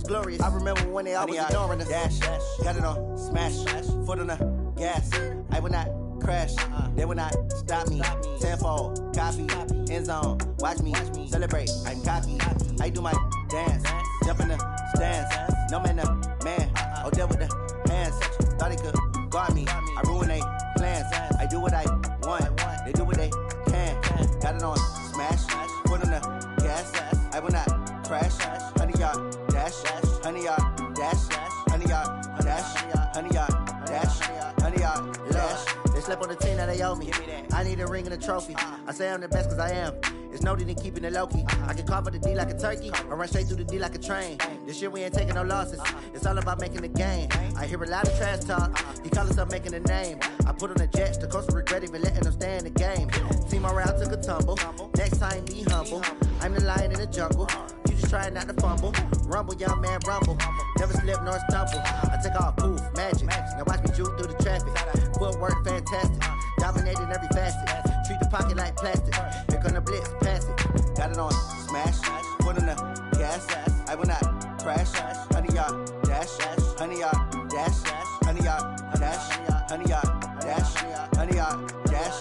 was glorious. I remember when they always ignoring us. Dash, got it on, smash, foot on the gas. I would not crash, they would not stop me. Tenfold, copy, end zone, watch me celebrate. I'm cocky, I do my dance, jump in the stands. No man, the man, oh, there with the hands. Thought he could guard me, I ruin they plans. I do what I want, they do what they can. Got it on, smash, foot on the gas. I will not crash, 100 yard dash, 100 yard dash, 100 yard dash, 100 yard dash, 100 yard dash. They slept on the team that they owe me. I need a ring and a trophy. I say I'm the best cause I am. It's no need in keeping it low-key. I can carve up the D like a turkey or run straight through the D like a train. This year we ain't taking no losses. It's all about making the game. I hear a lot of trash talk. He call himself making a name. I put on the jets. The coach will regret even letting them stay in the game. Team around took a tumble. Next time be humble. I'm the lion in the jungle. You just trying not to fumble. Rumble, young man, rumble. Never slip nor stumble. I take off, poof, magic. Now watch me juke through the traffic. Footwork fantastic. Dominating every facet. Treat the pocket like plastic. Here come the blitz, pass it. Got it on, smash. Foot on the gas. I will not crash. 100 yard dash. 100 yard dash. 100 yard dash. 100 yard dash. 100 yard dash.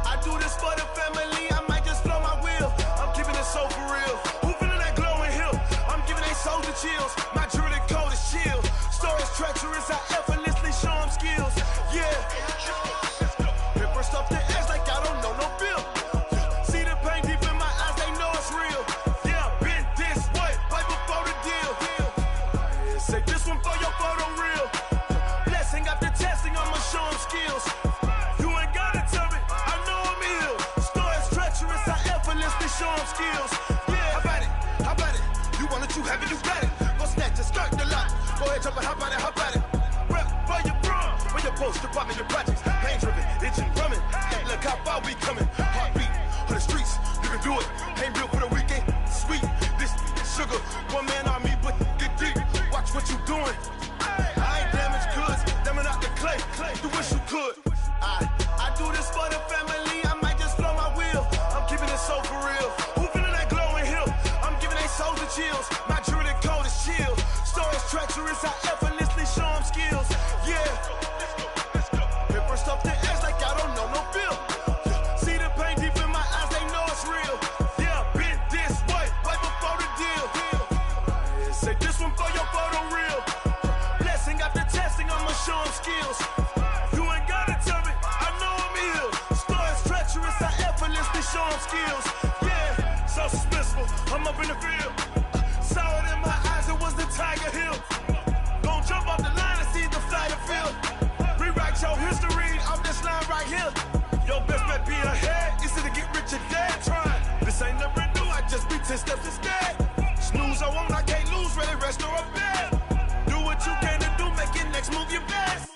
I do this for the family. I might just blow my wheel. I'm keeping it so for real. Who feeling that glowing hill? I'm giving they soldier chills. My jewelry code is chill. Stories treacherous. I effortlessly show them skills. Yeah. Paper stuff the edge like I don't know no feel. See the pain deep in my eyes. They know it's real. Yeah, been this way right before the deal. Say this one for your photo real. Blessing after testing. I'ma show them skills. You ain't gotta tell me. I know I'm ill. Stories treacherous. I effortlessly show them skills. Yeah, how about it? How about it? You want it, you have it, you got it. Go snatch it, skirt the lot. Go ahead, jump it, how about it, how about it? Rep for your brum, for your post, department, your projects. Pain driven, itching, drumming. Look how far we coming. Heartbeat for the streets, you can do it. Ain't real for the weekend, sweet. This sugar, one man army, but get deep. Watch what you doing. I ain't damaged goods, damn out the clay. You wish you could. I do this for the family. I might just blow my wheel. I'm keeping it so for real. Who feeling that glowing hill? I'm giving they soldier chills. My jewelry code is chill. Stories treacherous. I effortlessly show them skills. Yeah. Paper stuff the edge like I don't know no feel. See the pain deep in my eyes. They know it's real. Yeah, been this way right before the deal. Say this one for your photo real. Blessing after testing. I'ma show them skills. You ain't gotta tell me. I know I'm ill. Stories treacherous. I effortlessly show them skills. Yeah, so suspenseful. I'm up in the field. Saw it in my eyes. It was the Tiger Hill. Gon' jump off the line and see the flight of field. Rewrite your history off this line right here. Your best bet be ahead. Easy to get rich or dead trying. This ain't never new. I just be 10 steps instead. Snooze I won't. I can't lose. Ready, rest or a bed. Do what you can to do. Make your next move your best.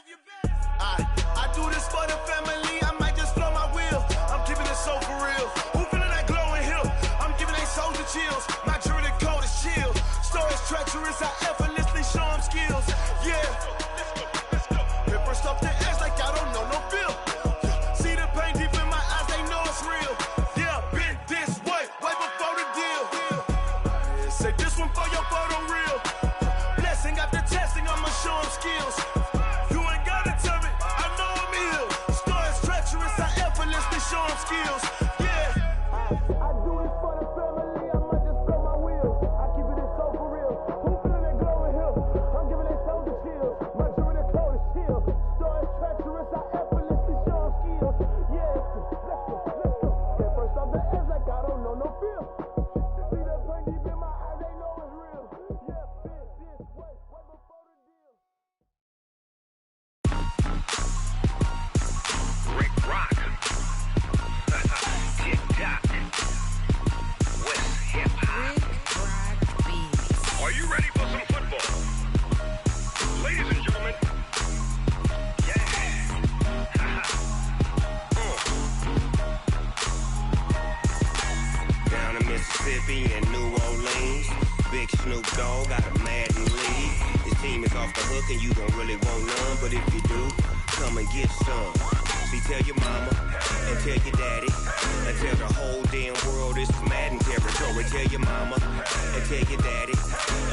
I do this for the family. I might just blow my wheel. I'm keeping it so for real. Who feeling that glowing hill? I'm giving they soldier chills. My jewelry code is chill. Stories treacherous. I effortlessly show them skills. Yeah. Paper stuff the edge like I don't know no feel. See the pain deep in my eyes. They know it's real. Yeah, been this way right before the deal. Say this one for your photo real. Blessing after testing. I'ma show them skills. You ain't gotta tell me. I know I'm ill. Stories treacherous. I effortlessly show them skills. Yeah. I do this for the family. I might just blow my wheel. I keep it so for real. Who feeling that glowing hill? I'm giving they soldier chills. My jewelry code is chill. Stories treacherous. I effortlessly show them skills. Yeah. Let's go. Get first off the edge like I don't know no feel. See that pain deep in my eyes. They know it's real. Yeah, been this way right before the deal. Rick Rock. TikTok. West Hip Hop. Are you ready for some football? Ladies and gentlemen. Yeah. Down in Mississippi and New Orleans, Big Snoop Dogg got a Madden lead. His team is off the hook and you don't really want none, but if you do, come and get some. See, tell your mama and tell your daddy and tell the whole damn world this is Madden territory. Tell your mama and tell your daddy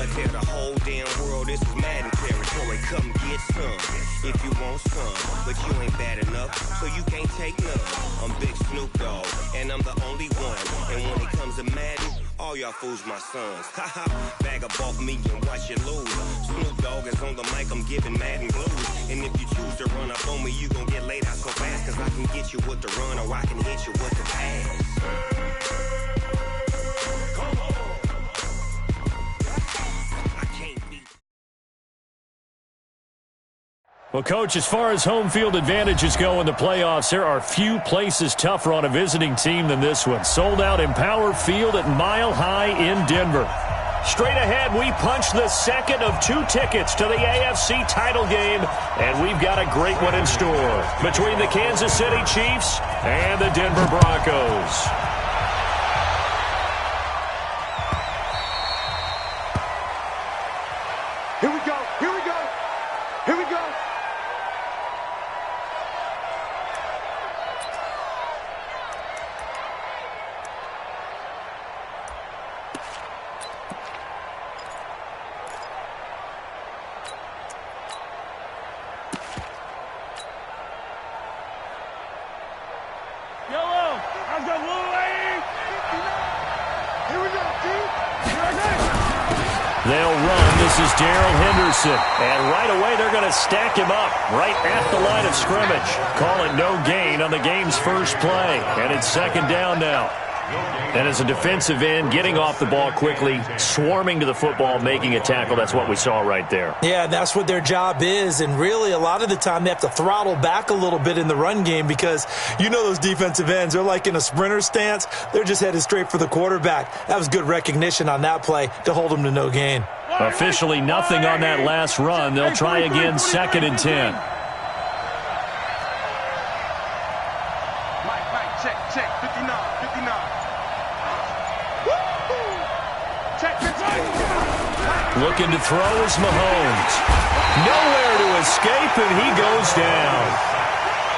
and tell the whole damn world this is Madden territory. Come get some if you want some, but you ain't bad enough, so you can't take none. I'm Big Snoop Dogg, and I'm the only one. And when it comes to Madden, all y'all fools my sons. Haha, bag up off me and watch you lose. Snoop Dogg is on the mic, I'm giving Madden blues. And if you choose to run up on me, you gon' get laid out so fast. Cause I can get you with the run or I can hit you with the pass. Come on. I can't beat. Well, Coach, as far as home field advantages go in the playoffs, there are few places tougher on a visiting team than this one. Sold out Empower Field at Mile High in Denver. Straight ahead, we punch the second of 2 tickets to the AFC title game, and we've got a great one in store between the Kansas City Chiefs and the Denver Broncos. Here we go, here we go, here we go. They'll run. This is Darrell Henderson. And right away, they're going to stack him up right at the line of scrimmage. Call it no gain on the game's first play. And it's second down now. And as a defensive end, getting off the ball quickly, swarming to the football, making a tackle, that's what we saw right there. Yeah, that's what their job is. And really, a lot of the time, they have to throttle back a little bit in the run game because you know those defensive ends, they're like in a sprinter stance. They're just headed straight for the quarterback. That was good recognition on that play to hold them to no gain. Officially nothing on that last run. They'll try again, 2nd and 10. Check, 59. Looking to throw is Mahomes. Nowhere to escape, and he goes down.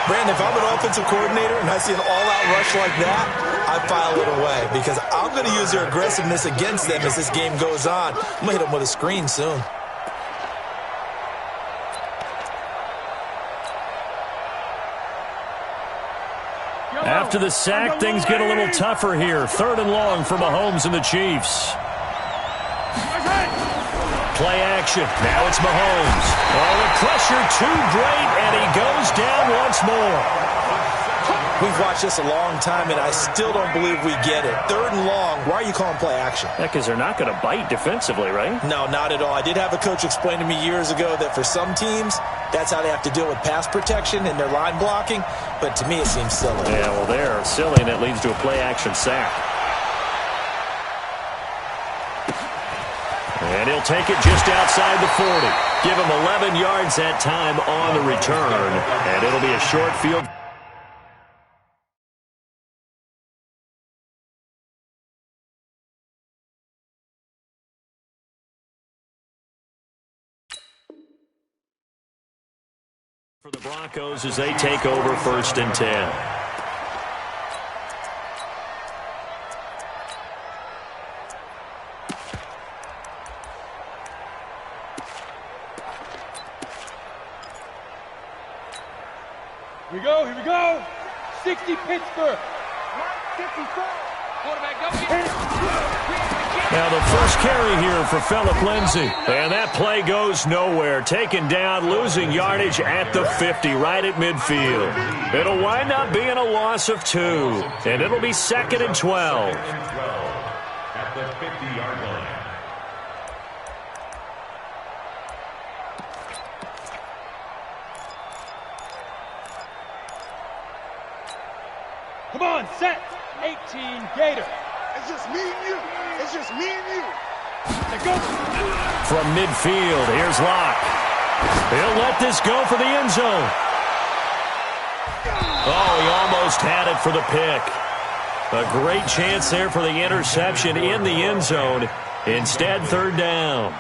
Brandon, if I'm an offensive coordinator and I see an all-out rush like that, I file it away because I'm going to use their aggressiveness against them as this game goes on. I'm going to hit them with a screen soon. After the sack, things get a little tougher here. 3rd and long for Mahomes and the Chiefs. Play action. Now it's Mahomes. Oh, the pressure too great, and he goes down once more. We've watched this a long time, and I still don't believe we get it. 3rd and long. Why are you calling play action? Yeah, because they're not going to bite defensively, right? No, not at all. I did have a coach explain to me years ago that for some teams, that's how they have to deal with pass protection and their line blocking. But to me, it seems silly. Yeah, well, they're silly, and it leads to a play action sack. And he'll take it just outside the 40. Give him 11 yards that time on the return. And it'll be a short field. For the Broncos as they take over 1st and 10. Here we go. 60 Pittsburgh. 54. Quarterback, go get it. Now the first carry here for Phillip Lindsay. And that play goes nowhere. Taken down, losing yardage at the 50, right at midfield. It'll wind up being a loss of 2. And it'll be 2nd and 12. At the 50-yard line. Come on, set. 18 Gator. It's just me and you. It's just me and you. Now go. From midfield, here's Locke. He'll let this go for the end zone. Oh, he almost had it for the pick. A great chance there for the interception in the end zone. Instead, 3rd down.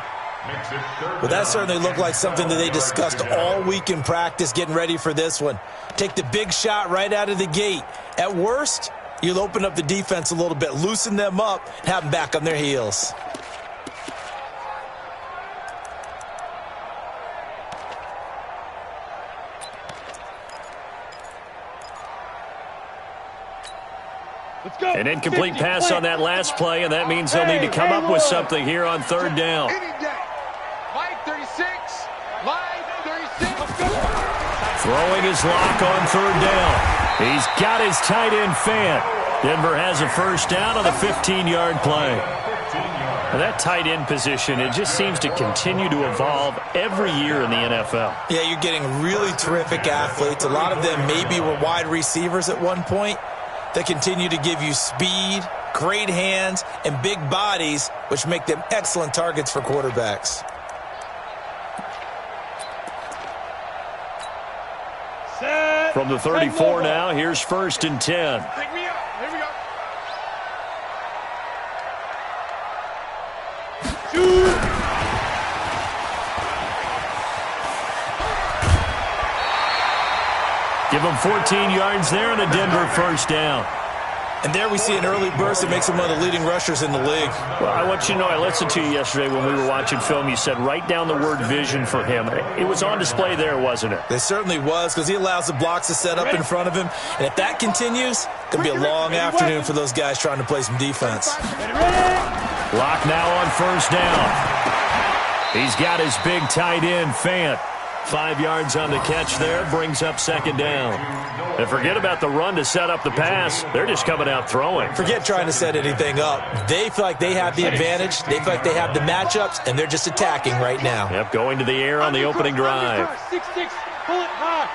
Well, that certainly looked like something that they discussed all week in practice, getting ready for this one. Take the big shot right out of the gate. At worst, you'll open up the defense a little bit, loosen them up, and have them back on their heels. An incomplete pass on that last play, and that means they'll need to come up with something here on third down. Throwing his lock on third down. He's got his tight end Fant. Denver has a first down on the 15-yard play. Now that tight end position, it just seems to continue to evolve every year in the NFL. Yeah, you're getting really terrific athletes. A lot of them maybe were wide receivers at one point. They continue to give you speed, great hands, and big bodies, which make them excellent targets for quarterbacks. From the 34 now, here's first and 10. Pick me up. Here we go. Shoot. Give them 14 yards there and a Denver first down. And there we see an early burst that makes him one of the leading rushers in the league. Well, I want you to know, I listened to you yesterday when we were watching film. You said write down the word vision for him. It was on display there, wasn't it? It certainly was, because he allows the blocks to set up in front of him. And if that continues, it's going to be a long afternoon for those guys trying to play some defense. Lock now on first down. He's got his big tight end, Fant. 5 yards on the catch there, brings up second down. And forget about the run to set up the pass. They're just coming out throwing. Forget trying to set anything up. They feel like they have the advantage. They feel like they have the matchups, and they're just attacking right now. Yep, going to the air on the opening drive. 6-6, pull it high.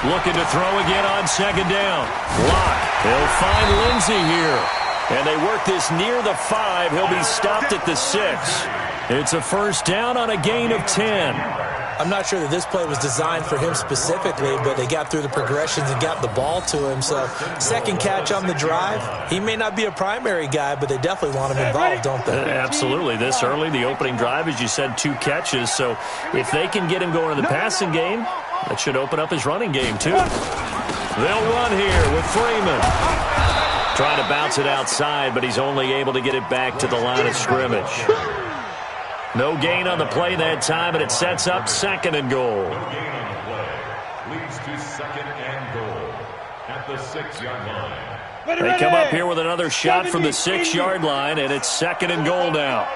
Looking to throw again on second down. Lock. They'll find Lindsey here. And they work this near the 5. He'll be stopped at the 6. It's a first down on a gain of 10. I'm not sure that this play was designed for him specifically, but they got through the progressions and got the ball to him. So second catch on the drive. He may not be a primary guy, but they definitely want him involved, don't they? Absolutely. This early, the opening drive, as you said, 2 catches. So if they can get him going in the passing game, that should open up his running game too. They'll run here with Freeman. Trying to bounce it outside, but he's only able to get it back to the line of scrimmage. No gain on the play that time, and it sets up second and goal. No gain on the play. Leads to second and goal at the 6-yard line. They come up here with another shot from the 6-yard line, and it's second and goal now.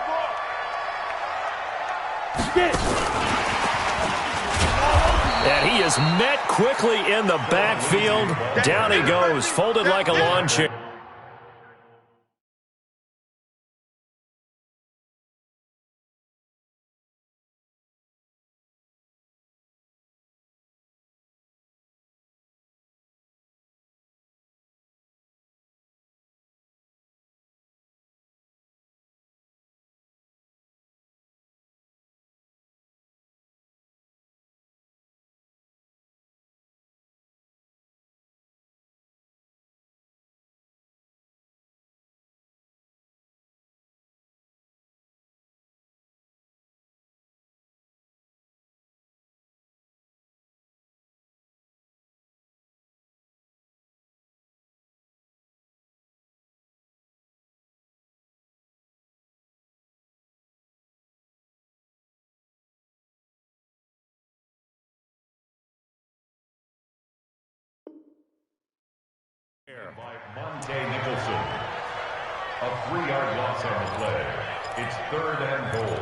And he is met quickly in the backfield. Down he goes, folded like a lawn chair. By Monte Nicholson. A 3-yard loss on the play. It's third and goal.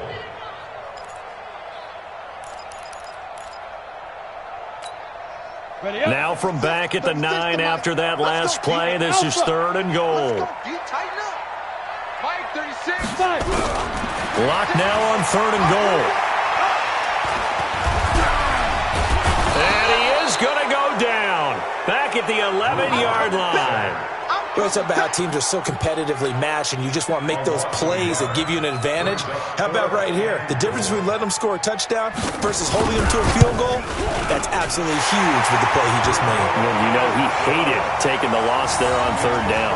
Now from back at the 9 after that last play, this is third and goal. Mike, 36. Lock now on third and goal. And he is going to go down. Back at the 11-yard line. It's about how teams are so competitively matched, and you just want to make those plays that give you an advantage. How about right here? The difference between letting them score a touchdown versus holding them to a field goal, that's absolutely huge with the play he just made. Well, you know, he hated taking the loss there on third down.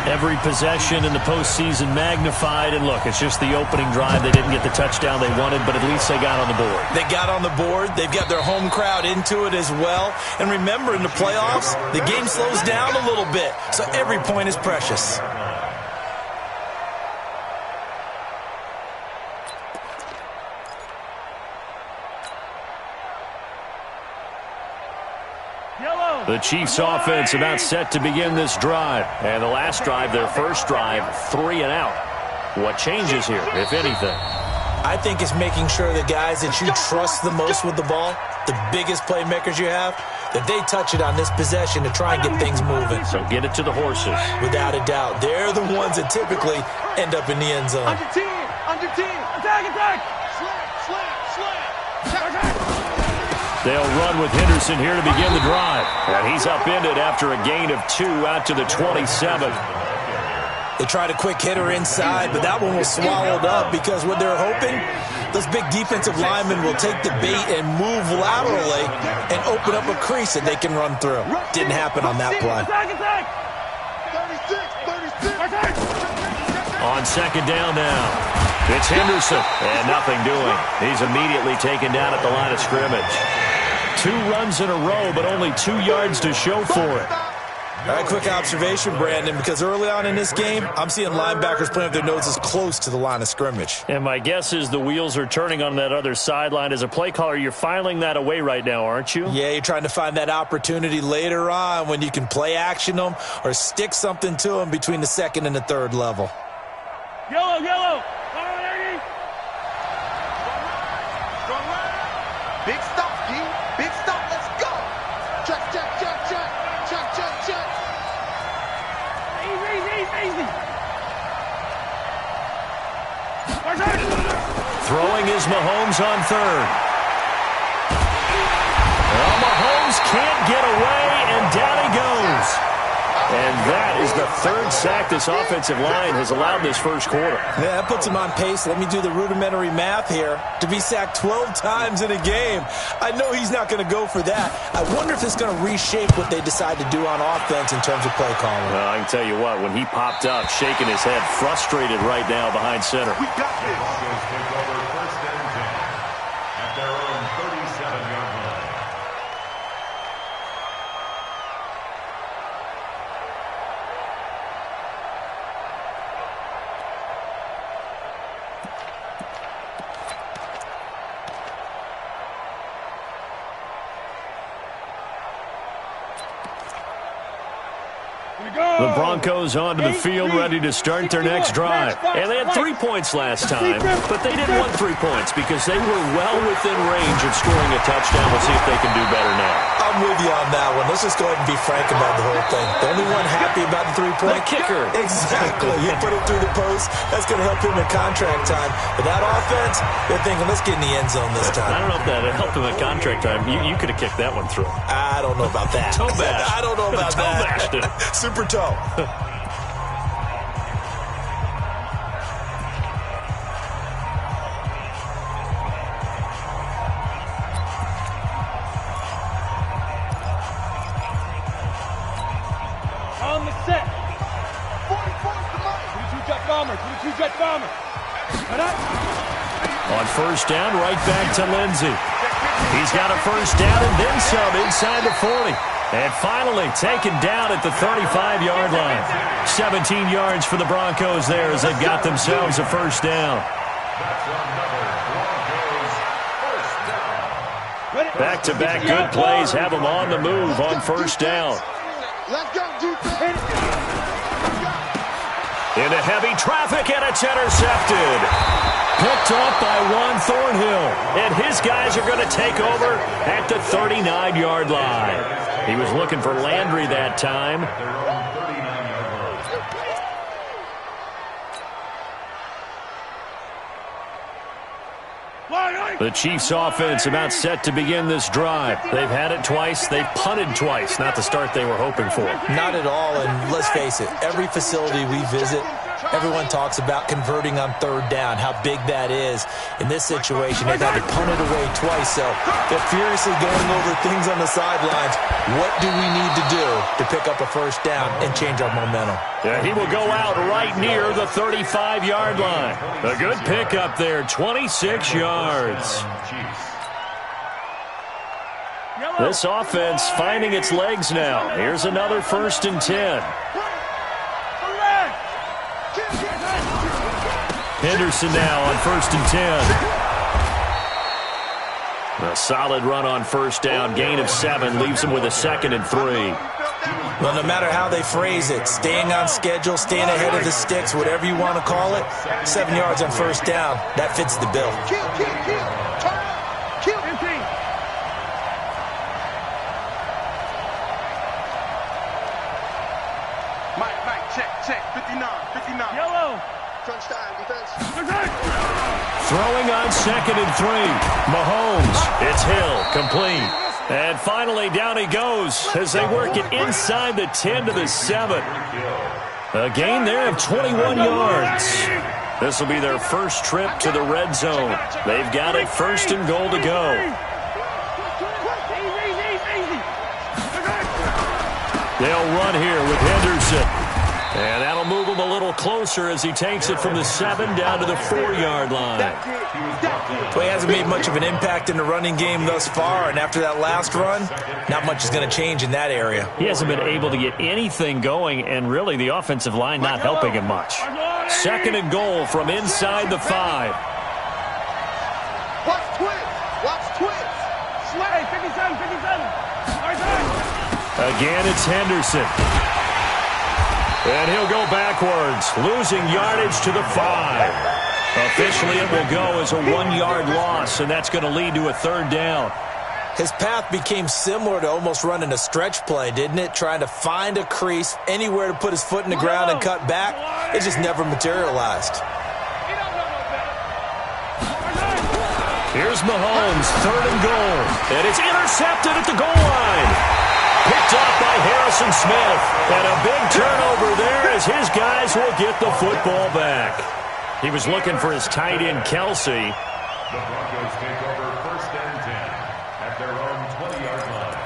Every possession in the postseason magnified, and look, it's just the opening drive. They didn't get the touchdown they wanted, but at least they got on the board. They got on the board. They've got their home crowd into it as well. And remember, in the playoffs, the game slows down a little bit, so every point is precious. The Chiefs offense about set to begin this drive. And the last drive, their first drive, 3 and out. What changes here, if anything? I think it's making sure the guys that you trust the most with the ball, the biggest playmakers you have, that they touch it on this possession to try and get things moving. So get it to the horses. Without a doubt. They're the ones that typically end up in the end zone. Under team, attack, attack. Slam, attack. They'll run with Henderson here to begin the drive. And he's upended after a gain of 2 out to the 27. They tried a quick hitter inside, but that one was swallowed up because what they're hoping, those big defensive linemen will take the bait and move laterally and open up a crease that they can run through. Didn't happen on that play. Attack. 36. On second down now, it's Henderson, and nothing doing. He's immediately taken down at the line of scrimmage. 2 runs in a row, but only 2 yards to show for it. All right, quick observation, Brandon, because early on in this game, I'm seeing linebackers playing with their noses close to the line of scrimmage. And my guess is the wheels are turning on that other sideline. As a play caller, you're filing that away right now, aren't you? Yeah, you're trying to find that opportunity later on when you can play action them or stick something to them between the second and the third level. Yellow. Big stop, D. Big stop. Let's go. Check. Easy. Throwing is Mahomes on third. Well, Mahomes can't get away, and down he goes. And that is the 3rd sack this offensive line has allowed this first quarter. Yeah, that puts him on pace. Let me do the rudimentary math here. To be sacked 12 times in a game, I know he's not going to go for that. I wonder if it's going to reshape what they decide to do on offense in terms of play calling. Well, I can tell you what, when he popped up, shaking his head, frustrated right now behind center. We got this. Broncos take over first and 10 at their own 37-yard line. The Broncos onto the field, ready to start their next drive. And they had 3 points last time, but they didn't want 3 points because they were well within range of scoring a touchdown. We'll see if they can do better now. I'm with you on that one. Let's just go ahead and be frank about the whole thing. The only one happy about the 3-point? The kicker. Exactly. He put it through the post. That's going to help him in contract time. But that offense, they're thinking, let's get in the end zone this time. I don't know if that helped him at contract time. You could have kicked that one through. I don't know about that. Toe bash. I don't know about Toe that. bashed it. Super toe. On the set. 22-jet bomber. On first down, right back to Lindsey. He's got a first down and then some inside the 40. And finally taken down at the 35-yard line. 17 yards for the Broncos there as they've got themselves a first down. Back-to-back good plays have them on the move on first down. Let's go, defense. Into heavy traffic, and it's intercepted. Picked off by Juan Thornhill. And his guys are going to take over at the 39-yard line. He was looking for Landry that time. The Chiefs offense about set to begin this drive. They've had it twice. They've punted twice. Not the start they were hoping for. Not at all, and let's face it, every facility we visit, Everyone talks about converting on third down, how big that is. In this situation, they've had to punt it away twice, so they're furiously going over things on the sidelines. What do we need to do to pick up a first down and change our momentum? Yeah, he will go out right near the 35-yard line. A good pickup there, 26 yards. This offense finding its legs now. Here's another 1st and 10. Henderson now on 1st and 10. A solid run on first down. Gain of 7 leaves him with a 2nd and 3. Well, no matter how they phrase it, staying on schedule, staying ahead of the sticks, whatever you want to call it, 7 yards on first down, that fits the bill. Check, 59. Yellow. Touchdown, defense. Throwing on 2nd and 3. Mahomes. It's Hill. Complete. And finally, down he goes as they work it inside the 10 to the 7. A gain there of 21 yards. This will be their first trip to the red zone. They've got it 1st and goal to go. They'll run here with Henderson. And that'll move him a little closer as he takes it from the 7 down to the 4-yard line. Well, he hasn't made much of an impact in the running game thus far, and after that last run, not much is going to change in that area. He hasn't been able to get anything going, and really the offensive line not helping him much. 2nd and goal from inside the 5. Watch twins. Slay, 57. Again, it's Henderson. And he'll go backwards, losing yardage to the 5. Officially, it will go as a 1-yard loss, and that's going to lead to a 3rd down. His path became similar to almost running a stretch play, didn't it? Trying to find a crease, anywhere to put his foot in the ground and cut back. It just never materialized. Here's Mahomes, 3rd and goal. And it's intercepted at the goal line. Picked off by Harrison Smith. And a big turnover there as his guys will get the football back. He was looking for his tight end, Kelsey. The Broncos take over 1st and 10 at their own 20-yard line.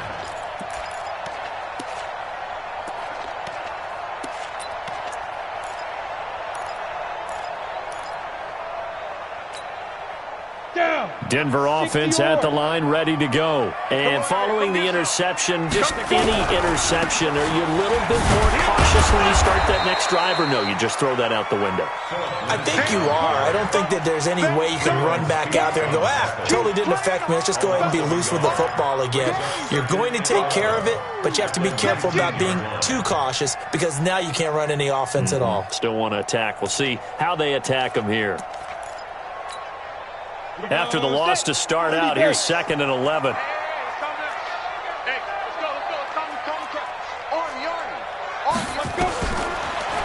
Denver offense at the line, ready to go. And following the interception, just any interception, are you a little bit more cautious when you start that next drive, or no, you just throw that out the window? I think you are. I don't think that there's any way you can run back out there and go, totally didn't affect me. Let's just go ahead and be loose with the football again. You're going to take care of it, but you have to be careful about being too cautious because now you can't run any offense at all. Still want to attack. We'll see how they attack them here. After the loss to start out, here's 2nd and 11.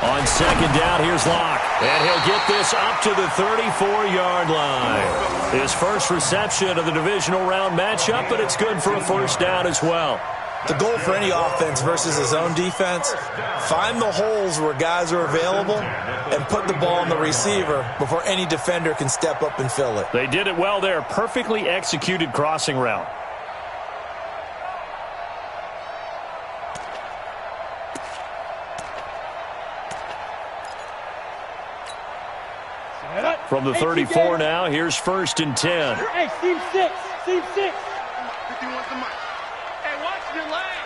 On 2nd down, here's Locke. And he'll get this up to the 34-yard line. His first reception of the divisional round matchup, but it's good for a 1st down as well. The goal for any offense versus his own defense, find the holes where guys are available and put the ball on the receiver before any defender can step up and fill it. They did it well there. Perfectly executed crossing route. From the 34 now, here's 1st and 10. Hey, team 6. 51's the mic. Hey, watch your leg.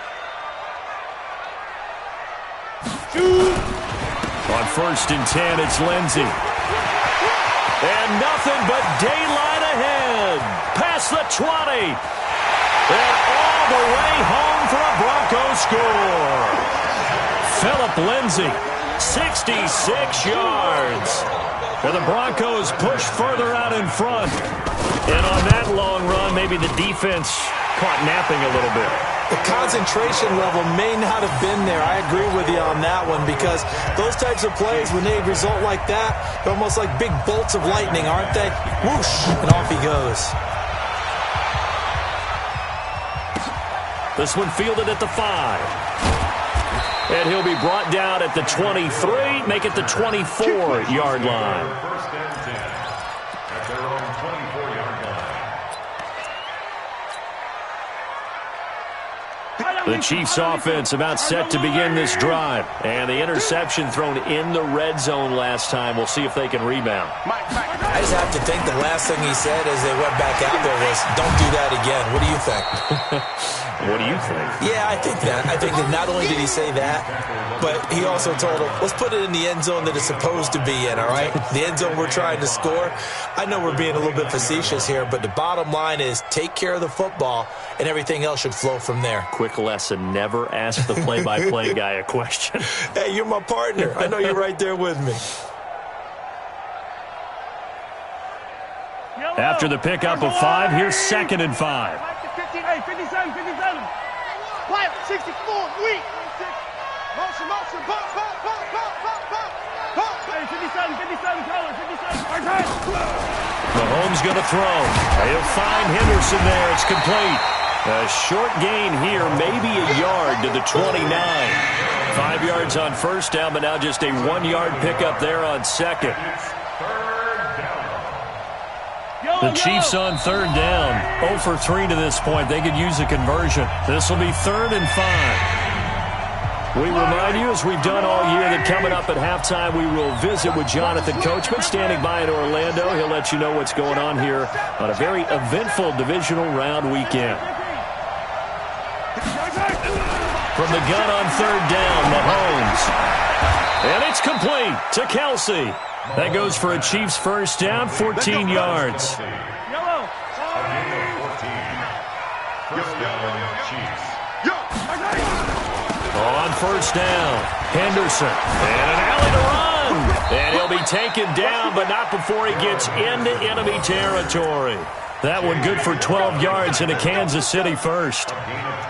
On 1st and 10, it's Lindsey. And nothing but daylight ahead. Past the 20. And all the way home for a Broncos score. Phillip Lindsey, 66 yards. And the Broncos push further out in front. And on that long run, maybe the defense caught napping a little bit. The concentration level may not have been there. I agree with you on that one because those types of plays, when they result like that, they're almost like big bolts of lightning, aren't they? Whoosh, and off he goes. This one fielded at the 5. And he'll be brought down at the 23, make it the 24-yard line. First and 10 at their own 24-yard line. The Chiefs offense about set to begin this drive. And the interception thrown in the red zone last time. We'll see if they can rebound. I just have to think the last thing he said as they went back out there was, don't do that again. What do you think? What do you think? Yeah, I think that. I think that not only did he say that, but he also told him, let's put it in the end zone that it's supposed to be in, all right? The end zone we're trying to score. I know we're being a little bit facetious here, but the bottom line is take care of the football, and everything else should flow from there. Quick lesson, never ask the play-by-play guy a question. Hey, you're my partner. I know you're right there with me. After the pickup of 5, here's 2nd and 5. 57. Quiet, 64, weak. Motion, pop. 57, color, 57. Mahomes going to throw. He'll find Henderson there. It's complete. A short gain here, maybe a yard to the 29. 5 yards on first down, but now just a 1-yard pickup there on second. The Chiefs on third down. 0 for 3 to this point. They could use a conversion. This will be 3rd and 5. We remind you, as we've done all year, that coming up at halftime, we will visit with Jonathan Coachman standing by in Orlando. He'll let you know what's going on here on a very eventful divisional round weekend. From the gun on third down, Mahomes. And it's complete to Kelsey. That goes for a Chiefs first down, 14 yards. Yellow. First down, Chiefs. On first down, Henderson. And an alley to run. And he'll be taken down, but not before he gets into enemy territory. That one good for 12 yards into Kansas City first.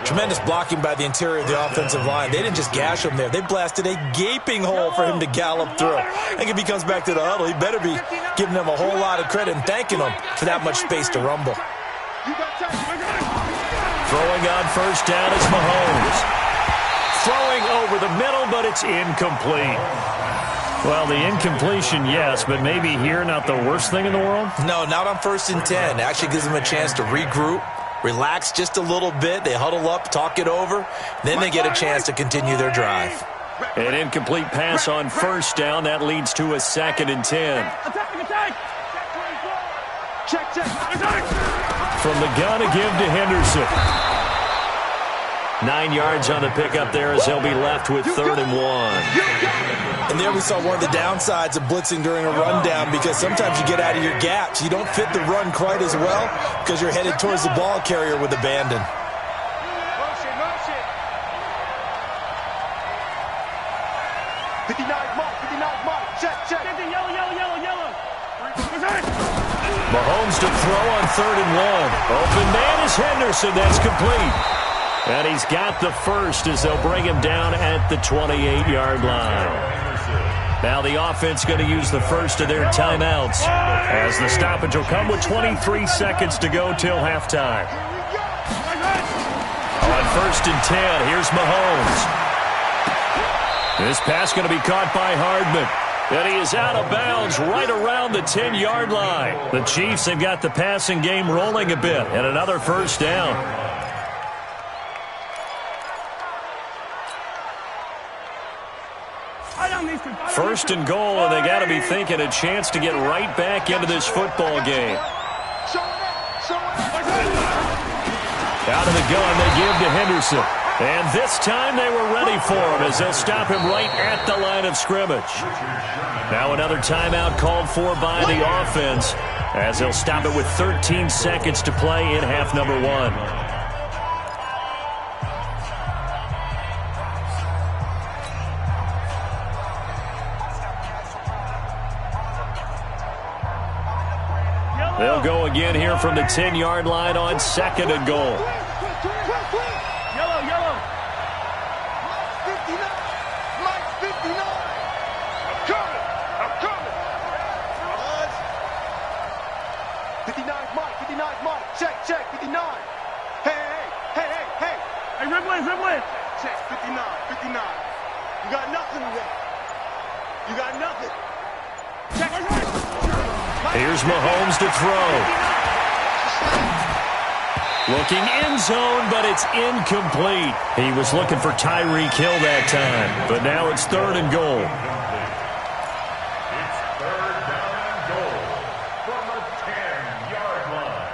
Tremendous blocking by the interior of the offensive line. They didn't just gash him there. They blasted a gaping hole for him to gallop through. I think if he comes back to the huddle, he better be giving them a whole lot of credit and thanking them for that much space to rumble. Throwing on first down is Mahomes. Throwing over the middle, but it's incomplete. Well, the incompletion, yes, but maybe here not the worst thing in the world? No, not on 1st and 10. It actually gives them a chance to regroup, relax just a little bit. They huddle up, talk it over. Then they get a chance to continue their drive. An incomplete pass on first down. That leads to a 2nd and 10. Check. From the gun, a give to Henderson. 9 yards on the pickup there as they'll be left with 3rd and 1. And there we saw one of the downsides of blitzing during a rundown, because sometimes you get out of your gaps. You don't fit the run quite as well because you're headed towards the ball carrier with abandon. Motion. 59 mark. Check. Yellow. Mahomes to throw on 3rd and 1. Open man is Henderson. That's complete. And he's got the first as they'll bring him down at the 28-yard line. Now the offense going to use the first of their timeouts as the stoppage will come with 23 seconds to go till halftime. On 1st and 10, here's Mahomes. This pass going to be caught by Hardman. And he is out of bounds right around the 10-yard line. The Chiefs have got the passing game rolling a bit, and another first down. First and goal, and they got to be thinking a chance to get right back into this football game. Out of the gun, they give to Henderson. And this time they were ready for him as they'll stop him right at the line of scrimmage. Now another timeout called for by the offense as they'll stop it with 13 seconds to play in half number 1. They'll go again here from the 10-yard line on 2nd and goal. Yellow. 59. Mike 59. I'm coming. 59 Mike. Check. 59. Hey. Hey, Ripley. Check, 59. You got nothing today. You got nothing. Here's Mahomes to throw. Looking end zone, but it's incomplete. He was looking for Tyreek Hill that time, but now it's 3rd and goal. It's 3rd down and goal from the 10-yard line.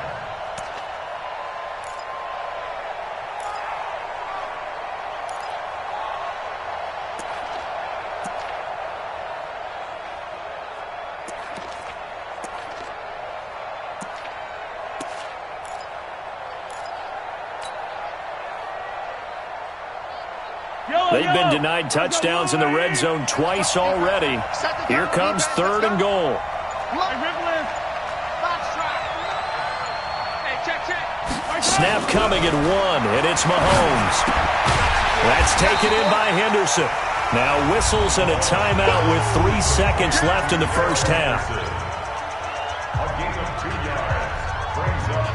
They've been denied touchdowns in the red zone twice already. Here comes 3rd and goal. Snap coming at 1, and it's Mahomes. That's taken in by Henderson. Now whistles and a timeout with 3 seconds left in the first half. A gain of 2 yards brings up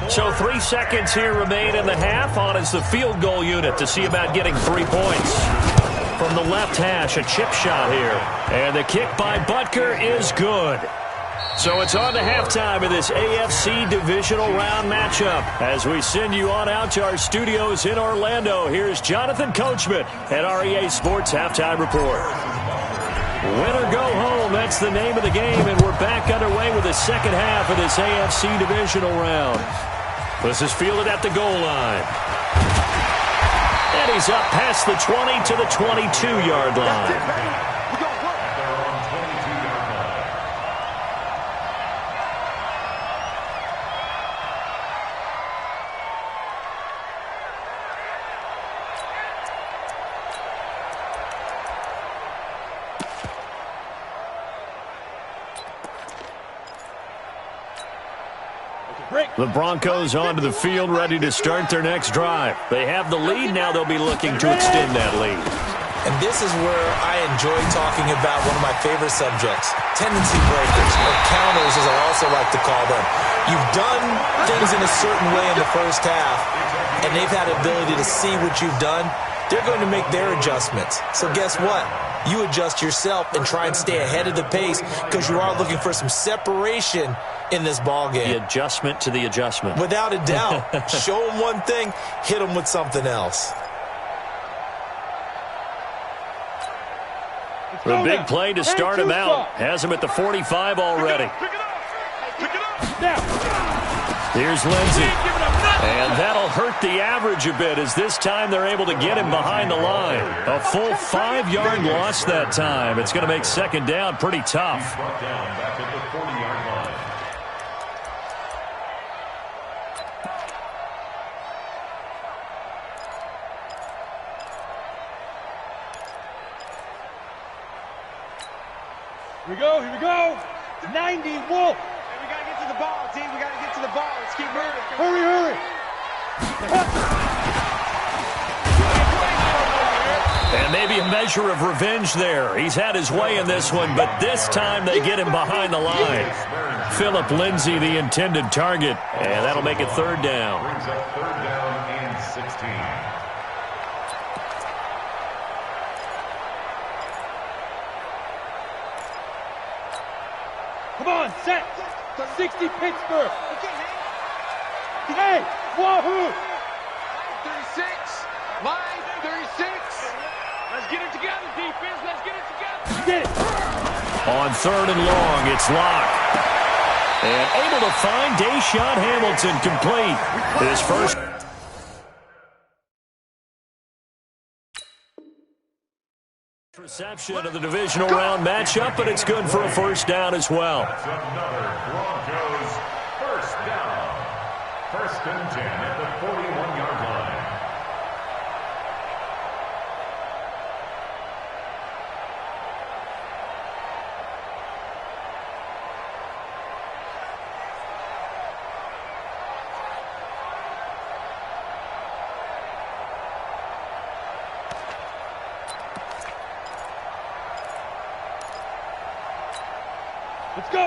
4. So 3 seconds here remain in the half. On is the field goal unit to see about getting 3 points. From the left hash, a chip shot here. And the kick by Butker is good. So it's on to halftime of this AFC divisional round matchup. As we send you on out to our studios in Orlando, here's Jonathan Coachman at REA Sports Halftime Report. Win or go home, that's the name of the game, and we're back underway with the second half of this AFC divisional round. This is fielded at the goal line. And he's up past the 20 to the 22-yard line. The Broncos onto the field, ready to start their next drive. They have the lead. Now they'll be looking to extend that lead. And this is where I enjoy talking about one of my favorite subjects, tendency breakers, or counters as I also like to call them. You've done things in a certain way in the first half, and they've had the ability to see what you've done. They're going to make their adjustments. So guess what? You adjust yourself and try and stay ahead of the pace because you are looking for some separation in this ball game. The adjustment to the adjustment. Without a doubt. Show them one thing, hit them with something else. The big play to start him out. Has him at the 45 already. Here's Lindsey. And that'll hurt the average a bit as this time they're able to get him behind the line. A full 5-yard loss that time. It's going to make second down pretty tough. He's brought down back at the 40-yard line. Here we go, here we go. 90, Wolf. Hey, we got to get to the ball, team. We got to get to the ball. Let's keep moving. Hurry, hurry. And maybe a measure of revenge there. He's had his way in this one, but this time they get him behind the line. Phillip Lindsay, the intended target, and that'll make it third down. Brings up 3rd down and 16. Come on, set. 60 Pittsburgh. Hey, wahoo. 36. Line 36. Let's get it together, defense. Let's get it together. Get it. On 3rd and long, it's locked. And able to find Deshaun Hamilton complete. His first. Reception of the divisional round matchup, but it's good for a first down as well. That's another Broncos first down. 1st and 10 at the 41-yard line.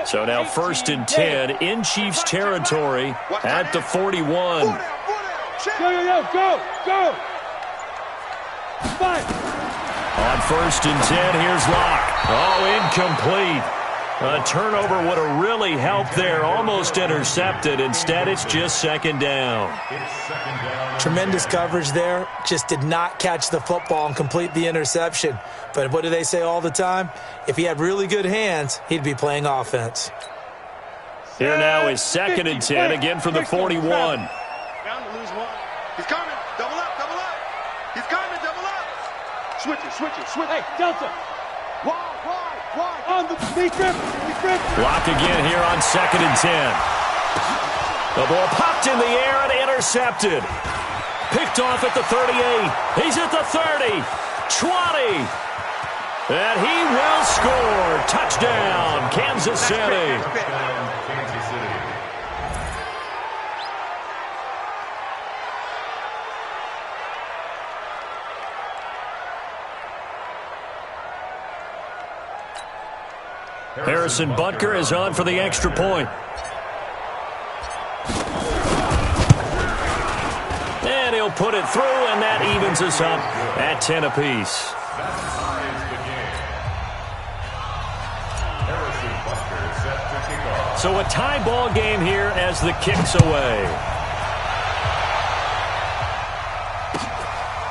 So now 1st and 10 in Chiefs territory at the 41. Go, go, go, go. 5. On 1st and 10, here's Locke. Oh, incomplete. A turnover would have really helped there. Almost intercepted. Instead, it's just 2nd down. Tremendous coverage there. Just did not catch the football and complete the interception. But what do they say all the time? If he had really good hands, he'd be playing offense. Here now is 2nd and 10, again from the 41. Bound to lose one. He's coming. Double up, double up. He's coming, double up. Switch it, switch it, switch it. Hey, Delta. Wide. On the defense. Block again here on 2nd and 10. The ball popped in the air and intercepted. Picked off at the 38. He's at the 30. 20. And he will score. Touchdown, Kansas City. Harrison Butker is on for the extra point. And he'll put it through, and that evens us up at 10 apiece. So a tie ball game here as the kick's away.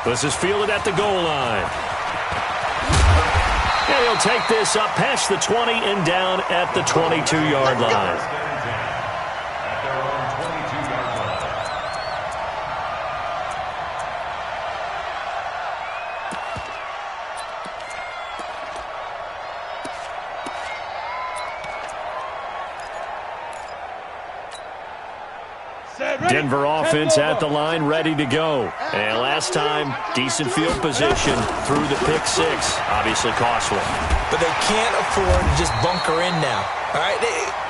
This is fielded at the goal line. And he'll take this up past the 20 and down at the 22-yard line. Denver offense at the line, ready to go. And last time, decent field position through the pick 6. Obviously costly. But they can't afford to just bunker in now. All right,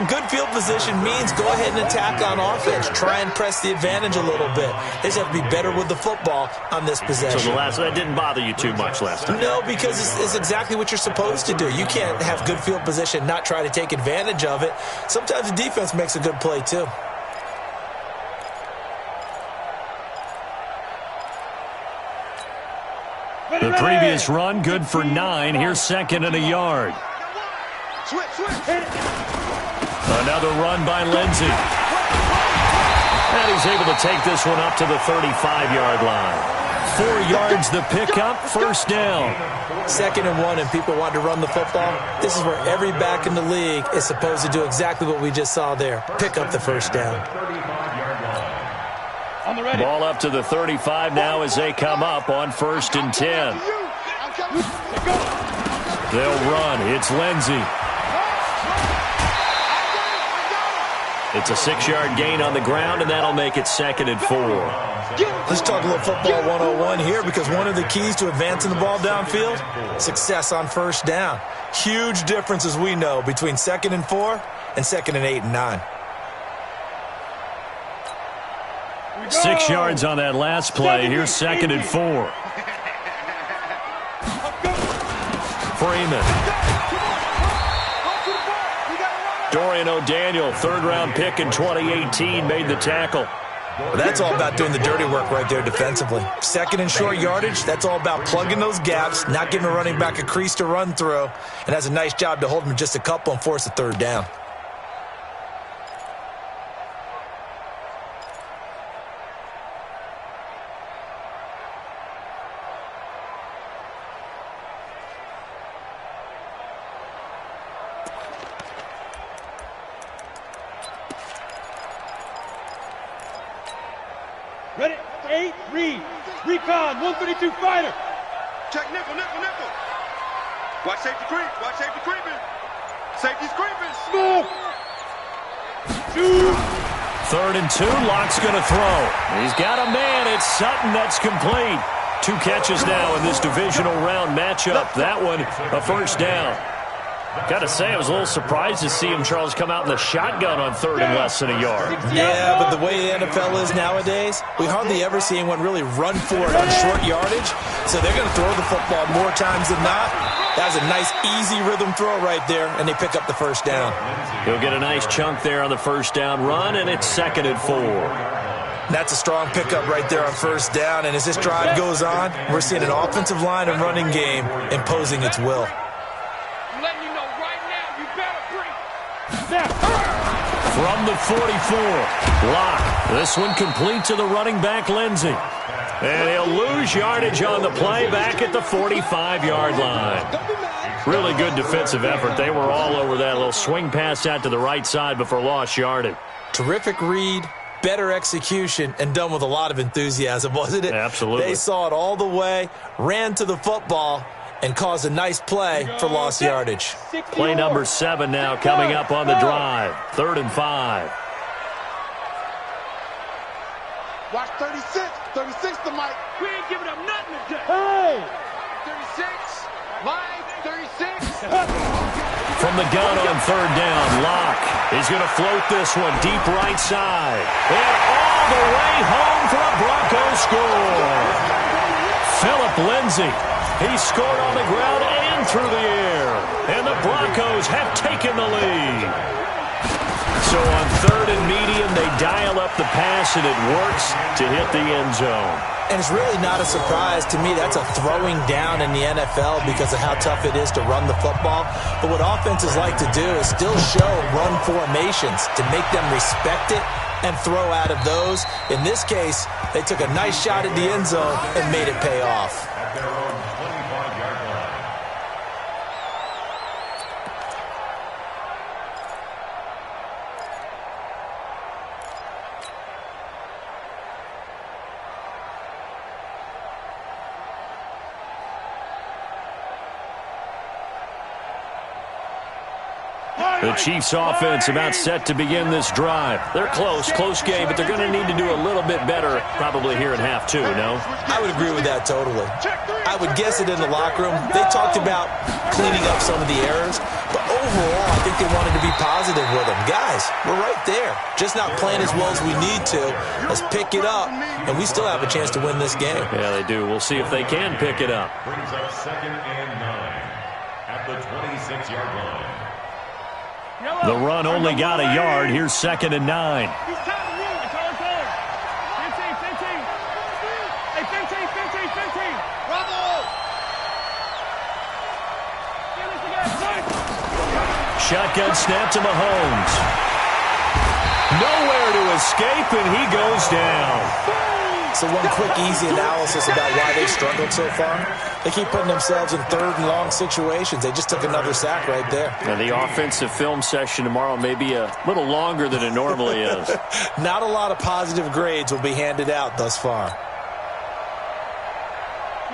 good field position means go ahead and attack on offense. Try and press the advantage a little bit. They just have to be better with the football on this possession. So that didn't bother you too much last time? No, because it's exactly what you're supposed to do. You can't have good field position, not try to take advantage of it. Sometimes the defense makes a good play too. The previous run, good for 9. Here's 2nd and a yard. Another run by Lindsey. And he's able to take this one up to the 35-yard line. 4 yards the pickup, 1st down. 2nd and 1, and people want to run the football. This is where every back in the league is supposed to do exactly what we just saw there. Pick up the 1st down. Ball up to the 35 now as they come up on 1st and 10. They'll run. It's Lindsey. It's a 6-yard gain on the ground, and that'll make it 2nd and 4. Let's talk a little football 101 here, because one of the keys to advancing the ball downfield, success on 1st down. Huge difference, as we know, between 2nd and 4 and 2nd and 8 and 9. 6 yards on that last play. Here's 2nd and 4. Freeman. Dorian O'Daniel, 3rd-round pick in 2018, made the tackle. Well, that's all about doing the dirty work right there defensively. 2nd and short yardage, that's all about plugging those gaps, not giving a running back a crease to run through, and has a nice job to hold him just a couple and force a 3rd down. Ready, 8, read. Recon, 132 fighter. Check nickel. Watch safety creep. Watch safety creeping. Safety's creeping. Move. 2. 3rd and 2. Locke's going to throw. He's got a man. It's Sutton. That's complete. 2 catches now in this divisional round matchup. That one, a 1st down. Got to say, I was a little surprised to see him, Charles, come out in the shotgun on 3rd and less than a yard. Yeah, but the way the NFL is nowadays, we hardly ever see anyone really run for it on short yardage. So they're going to throw the football more times than not. That was a nice, easy rhythm throw right there, and they pick up the 1st down. He'll get a nice chunk there on the 1st down run, and it's 2nd and 4. That's a strong pickup right there on first down. And as this drive goes on, we're seeing an offensive line and running game imposing its will. I'm letting you know right now, you better bring. From the 44, Locke. This one complete to the running back, Lindsey. And he'll lose yardage on the play back at the 45-yard line. Really good defensive effort. They were all over that little swing pass out to the right side before lost yardage. Terrific read, better execution, and done with a lot of enthusiasm, wasn't it? Absolutely. They saw it all the way, ran to the football, and caused a nice play for lost yardage. Play number 7 now coming up on the drive. 3rd and 5. Watch 36. 36 to Mike. We ain't giving up nothing today. Hey! 36. Mike, 36. From the gun on 3rd down, Locke is going to float this one deep right side. And all the way home for a Broncos score. Philip Lindsay. He scored on the ground and through the air. And the Broncos have taken the lead. So on 3rd and medium, they dial up the pass, and it works to hit the end zone. And it's really not a surprise to me. That's a throwing down in the NFL because of how tough it is to run the football. But what offenses like to do is still show run formations to make them respect it and throw out of those. In this case, they took a nice shot at the end zone and made it pay off. At their own 25-yard line. The Chiefs offense about set to begin this drive. They're close game, but they're going to need to do a little bit better probably here in half 2, no? I would agree with that totally. I would guess it in the locker room. They talked about cleaning up some of the errors, but overall, I think they wanted to be positive with them. Guys, we're right there. Just not playing as well as we need to. Let's pick it up, and we still have a chance to win this game. Yeah, they do. We'll see if they can pick it up. Brings up 2nd and 9 at the 26-yard line. The run only got a yard. Here's 2nd and 9. He's time to move. It's all his own. 15. Hey, 15. Bravo! Shotgun snap to Mahomes. Nowhere to escape, and he goes down. So one quick, easy analysis about why they struggled so far. They keep putting themselves in 3rd and long situations. They just took another sack right there. Now, the offensive film session tomorrow may be a little longer than it normally is. Not a lot of positive grades will be handed out thus far.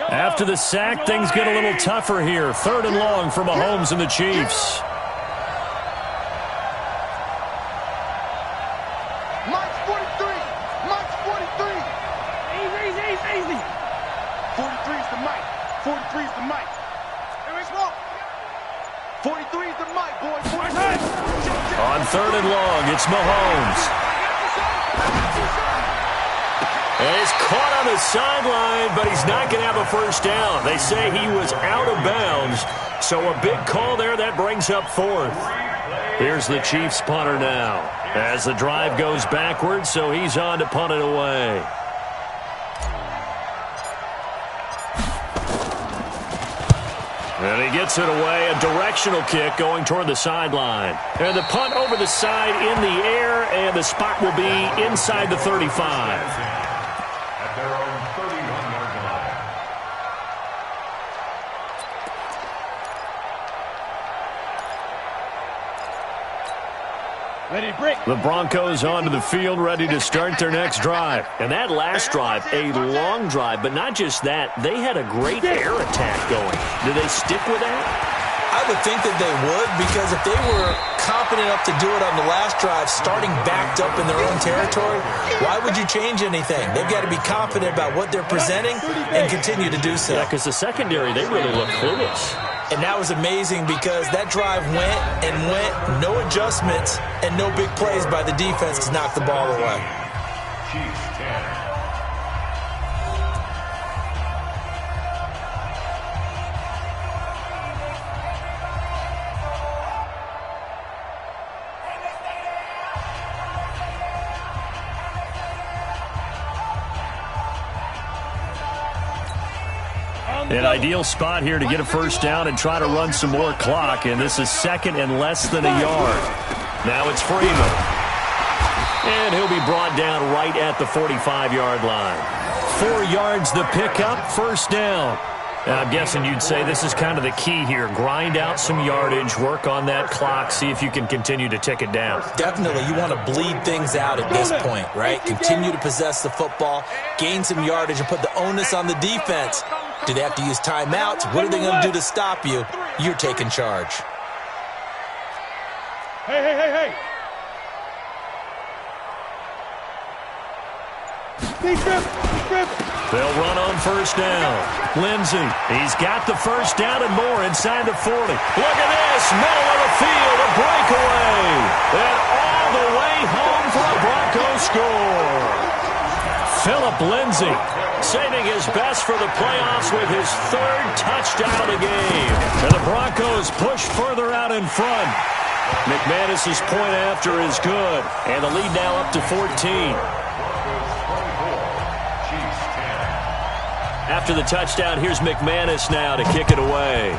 After the sack, things get a little tougher here. 3rd and long for Mahomes and the Chiefs. Mike's 43. Mike's 43. Easy. 43 is the Mike. 43 is the Mike. Here we go. 43 is the Mike, boys. 43. On 3rd and long, it's Mahomes. And he's caught on the sideline, but he's not going to have a first down. They say he was out of bounds, so a big call there. That brings up 4th. Here's the Chiefs punter now as the drive goes backwards, so he's on to punt it away. And he gets it away, a directional kick going toward the sideline. And the punt over the side in the air, and the spot will be inside the 35. At their own 31-yard line. Ready to break. The Broncos onto the field, ready to start their next drive. And that last drive, a long drive, but not just that. They had a great air attack going. Do they stick with that? I would think that they would, because if they were confident enough to do it on the last drive, starting backed up in their own territory, why would you change anything? They've got to be confident about what they're presenting and continue to do so. Yeah, because the secondary, they really look clueless. And that was amazing because that drive went, no adjustments, and no big plays by the defense to knock the ball away. Chiefs 10. An ideal spot here to get a first down and try to run some more clock, and this is second and less than a yard. Now it's Freeman. And he'll be brought down right at the 45-yard line. 4 yards the pickup, first down. Now, I'm guessing you'd say this is kind of the key here. Grind out some yardage, work on that clock, see if you can continue to tick it down. Definitely. You want to bleed things out at this point, right? Continue to possess the football, gain some yardage, and put the onus on the defense. Do they have to use timeouts? What are they going to do to stop you? You're taking charge. Hey. They'll run on first down. Lindsey, he's got the first down and more inside the 40. Look at this, middle of the field, a breakaway. And all the way home for a Broncos score. Philip Lindsey saving his best for the playoffs with his 3rd touchdown of the game. And the Broncos push further out in front. McManus's point after is good. And the lead now up to 14. After the touchdown, here's McManus now to kick it away.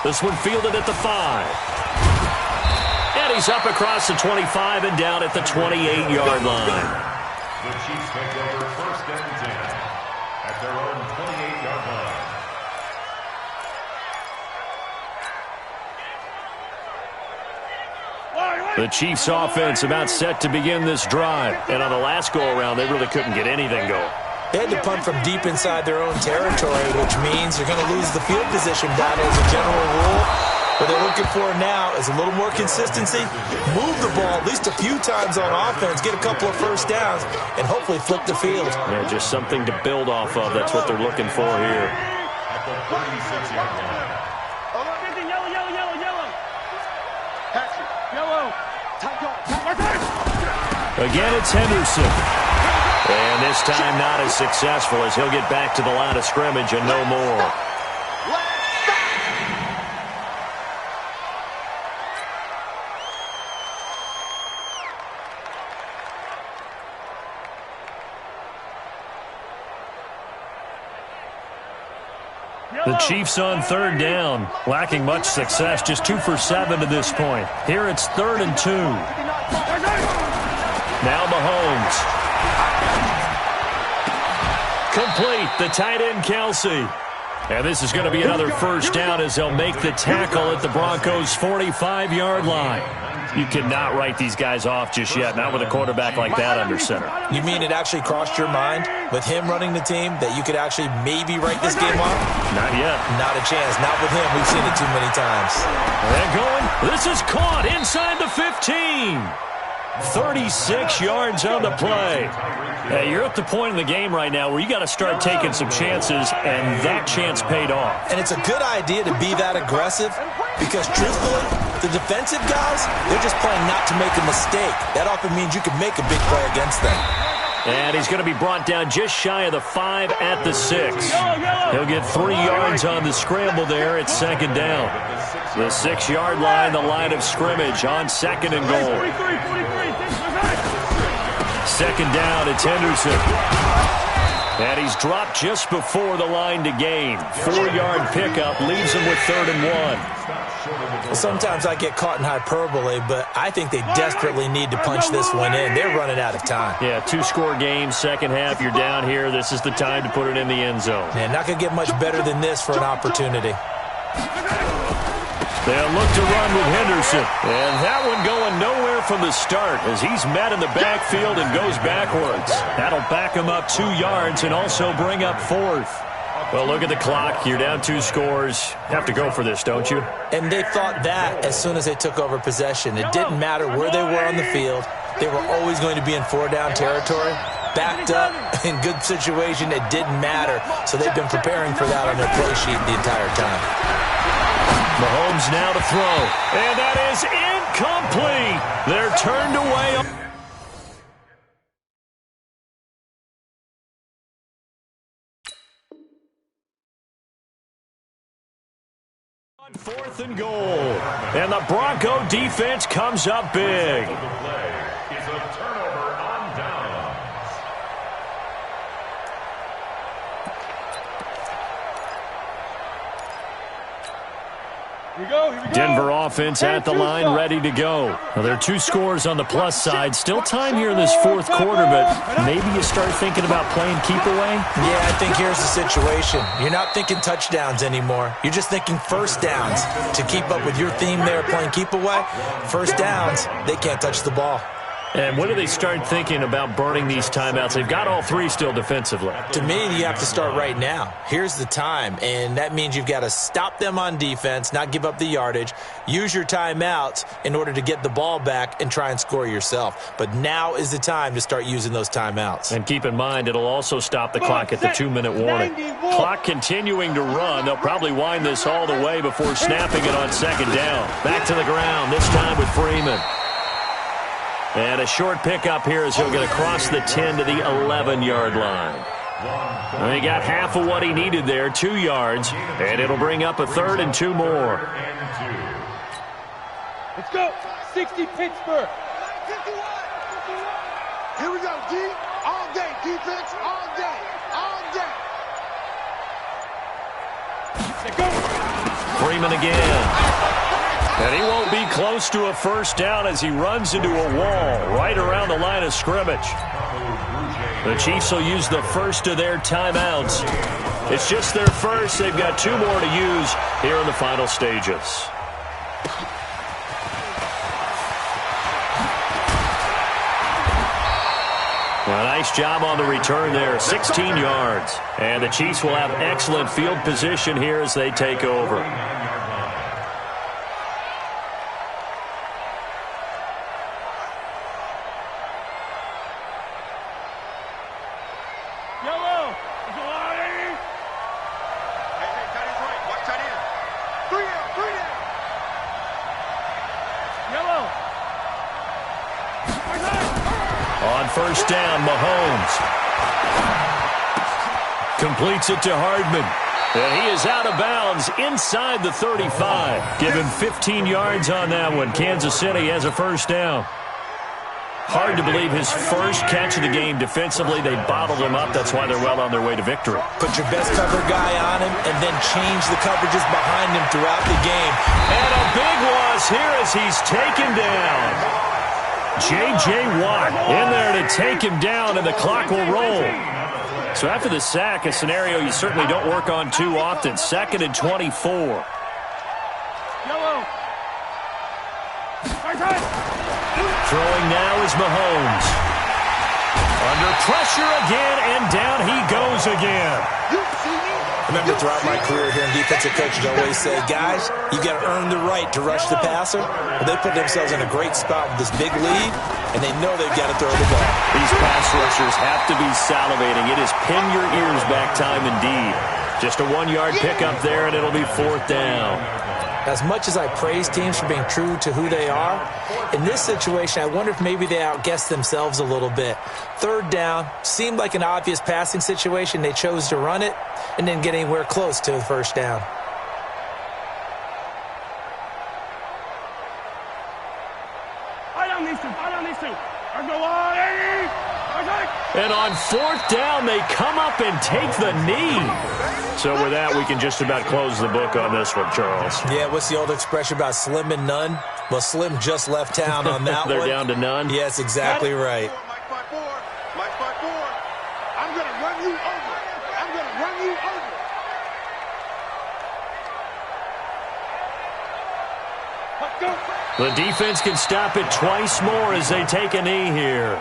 This one fielded at the 5. And he's up across the 25 and down at the 28-yard line. The Chiefs take over first and 10 at their own 28-yard line. The Chiefs offense about set to begin this drive. And on the last go-around, they really couldn't get anything going. They had to punt from deep inside their own territory, which means they're going to lose the field position battle as a general rule. What they're looking for now is a little more consistency, move the ball at least a few times on offense, get a couple of first downs, and hopefully flip the field. Yeah, just something to build off of. That's what they're looking for here. At the 36-yard line. Again, it's Henderson. And this time not as successful as he'll get back to the line of scrimmage and no more. The Chiefs on 3rd down, lacking much success, just 2 for 7 to this point. Here it's 3rd and 2. Now Mahomes. Complete, the tight end Kelsey. And this is going to be another first down as they'll make the tackle at the Broncos' 45-yard line. You cannot write these guys off just yet, not with a quarterback like that under center. You mean it actually crossed your mind with him running the team that you could actually maybe write this game off? Not yet. Not a chance. Not with him. We've seen it too many times. They're going. This is caught inside the 15. 36 yards on the play. Hey, you're at the point in the game right now where you got to start taking some chances, and that chance paid off. And it's a good idea to be that aggressive because, truthfully, the defensive guys, they're just playing not to make a mistake. That often means you can make a big play against them. And he's going to be brought down just shy of the 5 at the 6. He'll get 3 yards on the scramble there at 2nd down. The 6-yard line, the line of scrimmage on 2nd and goal. 2nd down, it's Henderson. And he's dropped just before the line to gain. 4-yard pickup leaves him with 3rd and 1. Sometimes I get caught in hyperbole, but I think they desperately need to punch this one in. They're running out of time. Yeah, 2-score game, second half, you're down here. This is the time to put it in the end zone. Man, not going to get much better than this for an opportunity. They'll look to run with Henderson. And that one going nowhere from the start as he's met in the backfield and goes backwards. That'll back him up 2 yards and also bring up 4th. Well, look at the clock. You're down 2 scores. Have to go for this, don't you? And they thought that as soon as they took over possession. It didn't matter where they were on the field. They were always going to be in 4-down territory. Backed up, in good situation, it didn't matter. So they've been preparing for that on their play sheet the entire time. Mahomes now to throw. And that is incomplete. They're turned away. 4th and goal. And the Bronco defense comes up big. Denver offense at the line, ready to go. Well, there are 2 scores on the plus side. Still time here in this fourth quarter, but maybe you start thinking about playing keep away? Yeah, I think here's the situation. You're not thinking touchdowns anymore. You're just thinking first downs. To keep up with your theme there, playing keep away, first downs, they can't touch the ball. And when do they start thinking about burning these timeouts? They've got all 3 still defensively. To me, you have to start right now. Here's the time, and that means you've got to stop them on defense, not give up the yardage, use your timeouts in order to get the ball back and try and score yourself. But now is the time to start using those timeouts. And keep in mind, it'll also stop the clock at the 2-minute warning. Clock continuing to run. They'll probably wind this all the way before snapping it on second down. Back to the ground, this time with Freeman. And a short pickup here as he'll get across the 10 to the 11-yard line. And he got half of what he needed there, 2 yards, and it'll bring up a 3rd and 2 more. Let's go. 60 Pittsburgh. Here we go, D. All day. Defense all day. All day. Let's go. Freeman again. And he won't be close to a first down as he runs into a wall right around the line of scrimmage. The Chiefs will use the first of their timeouts. It's just their first. They've got 2 more to use here in the final stages. Well, nice job on the return there, 16 yards. And the Chiefs will have excellent field position here as they take over. First down, Mahomes. Completes it to Hardman. And he is out of bounds inside the 35. Given 15 yards on that one. Kansas City has a first down. Hard to believe his first catch of the game defensively. They bottled him up. That's why they're well on their way to victory. Put your best cover guy on him and then change the coverages behind him throughout the game. And a big loss here as he's taken down. J.J. Watt in there to take him down, and the clock will roll. So after the sack, a scenario you certainly don't work on too often. 2nd and 24. Throwing now is Mahomes. Under pressure again, and down he goes again. Remember, throughout my career here in defensive coaches, I always say, guys, you got to earn the right to rush the passer. Well, they put themselves in a great spot with this big lead, and they know they've got to throw the ball. These pass rushers have to be salivating. It is pin your ears back time indeed. Just a 1-yard pickup there, and it'll be 4th down. As much as I praise teams for being true to who they are, in this situation, I wonder if maybe they outguessed themselves a little bit. 3rd down, seemed like an obvious passing situation. They chose to run it and didn't get anywhere close to the first down. And on 4th down, they come up and take the knee. So with that, we can just about close the book on this one, Charles. Yeah, what's the old expression about slim and none? Well, Slim just left town on that They're one. down to none? Yes, exactly right. Mike 5-4. I'm going to run you over. I'm going to run you over. Let's go. The defense can stop it twice more as they take a knee here.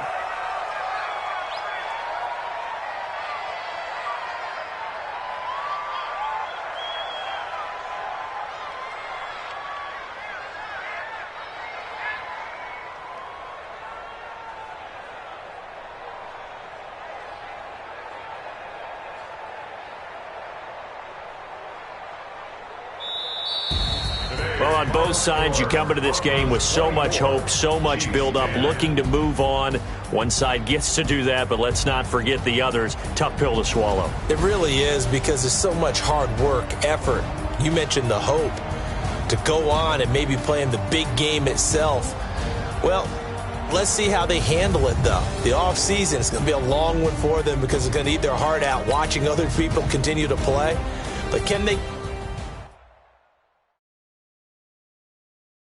Well, on both sides, you come into this game with so much hope, so much build-up, looking to move on. One side gets to do that, but let's not forget the others. Tough pill to swallow. It really is, because there's so much hard work, effort. You mentioned the hope to go on and maybe play in the big game itself. Well, let's see how they handle it, though. The offseason is going to be a long one for them because it's going to eat their heart out watching other people continue to play. But can they